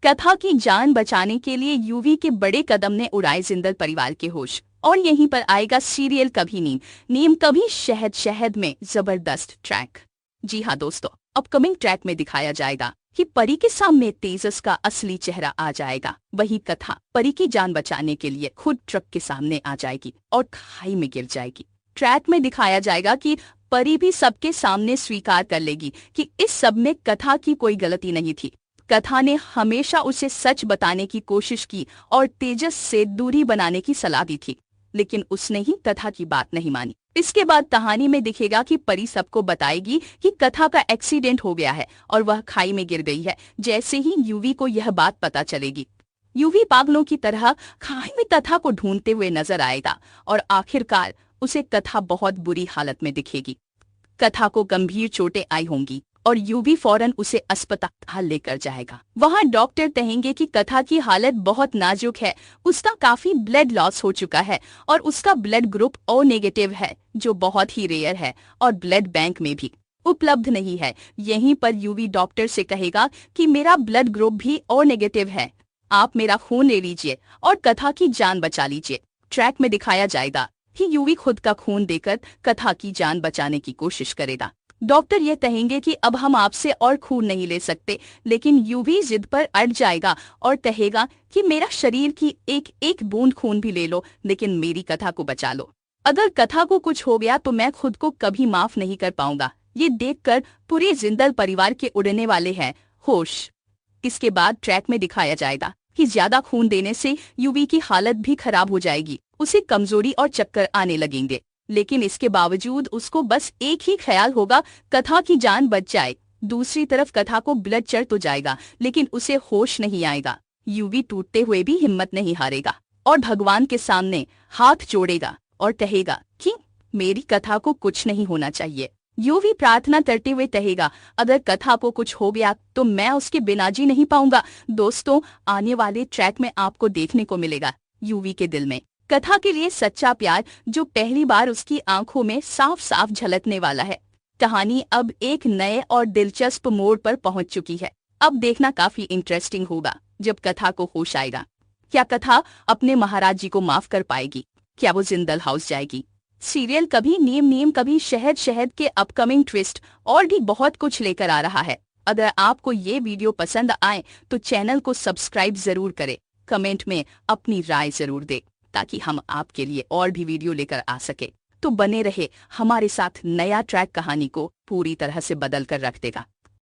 कथा की जान बचाने के लिए यूवी के बड़े कदम ने उड़ाए जिंदल परिवार के होश। और यहीं पर आएगा सीरियल कभी नीम नीम कभी शहद शहद में जबरदस्त ट्रैक। जी हाँ दोस्तों, अपकमिंग ट्रैक में दिखाया जाएगा कि परी के सामने तेजस का असली चेहरा आ जाएगा। वही कथा परी की जान बचाने के लिए खुद ट्रक के सामने आ जाएगी और खाई में गिर जाएगी। ट्रैक में दिखाया जाएगा कि परी भी सबके सामने स्वीकार कर लेगी कि इस सब में कथा की कोई गलती नहीं थी। कथा ने हमेशा उसे सच बताने की कोशिश की और तेजस से दूरी बनाने की सलाह दी थी, लेकिन उसने ही कथा की बात नहीं मानी। इसके बाद कहानी में दिखेगा कि परी सबको बताएगी कि कथा का एक्सीडेंट हो गया है और वह खाई में गिर गई है। जैसे ही यूवी को यह बात पता चलेगी, यूवी पागलों की तरह खाई में कथा को ढूंढते हुए नजर आएगा और आखिरकार उसे कथा बहुत बुरी हालत में दिखेगी। कथा को गंभीर चोटें आई होंगी और यूवी फौरन उसे अस्पताल लेकर जाएगा। वहां डॉक्टर कहेंगे कि कथा की हालत बहुत नाजुक है, उसका काफी ब्लड लॉस हो चुका है और उसका ब्लड ग्रुप ओ नेगेटिव है, जो बहुत ही रेयर है और ब्लड बैंक में भी उपलब्ध नहीं है। यहीं पर यूवी डॉक्टर से कहेगा कि मेरा ब्लड ग्रुप भी ओ नेगेटिव है, आप मेरा खून ले लीजिए और कथा की जान बचा लीजिए। ट्रैक में दिखाया जाएगा कि यूवी खुद का खून देकर कथा की जान बचाने की कोशिश करेगा। डॉक्टर ये कहेंगे कि अब हम आपसे और खून नहीं ले सकते, लेकिन यूवी जिद पर अड़ जाएगा और कहेगा कि मेरा शरीर की एक एक बूंद खून भी ले लो, लेकिन मेरी कथा को बचा लो। अगर कथा को कुछ हो गया तो मैं खुद को कभी माफ नहीं कर पाऊंगा। ये देखकर पूरे जिंदल परिवार के उड़ने वाले हैं होश। इसके बाद ट्रैक में दिखाया जाएगा कि ज्यादा खून देने से यूवी की हालत भी खराब हो जाएगी, उसे कमजोरी और चक्कर आने लगेंगे। लेकिन इसके बावजूद उसको बस एक ही ख्याल होगा, कथा की जान बच जाए। दूसरी तरफ कथा को ब्लड चढ़ तो जाएगा, लेकिन उसे होश नहीं आएगा। यूवी टूटते हुए भी हिम्मत नहीं हारेगा और भगवान के सामने हाथ जोड़ेगा और कहेगा कि मेरी कथा को कुछ नहीं होना चाहिए। यूवी प्रार्थना करते हुए कहेगा, अगर कथा को कुछ हो गया तो मैं उसके बिना जी नहीं पाऊंगा। दोस्तों, आने वाले ट्रैक में आपको देखने को मिलेगा यूवी के दिल में कथा के लिए सच्चा प्यार, जो पहली बार उसकी आंखों में साफ साफ झलकने वाला है। कहानी अब एक नए और दिलचस्प मोड़ पर पहुंच चुकी है। अब देखना काफी इंटरेस्टिंग होगा जब कथा को होश आएगा। क्या कथा अपने महाराज जी को माफ कर पाएगी? क्या वो जिंदल हाउस जाएगी? सीरियल कभी नीम नीम कभी शहद शहद के अपकमिंग ट्विस्ट और भी बहुत कुछ लेकर आ रहा है। अगर आपको ये वीडियो पसंद आए तो चैनल को सब्सक्राइब जरूर करें, कमेंट में अपनी राय जरूर दें, ताकि हम आपके लिए और भी वीडियो लेकर आ सके। तो बने रहे हमारे साथ, नया ट्रैक कहानी को पूरी तरह से बदल कर रख देगा।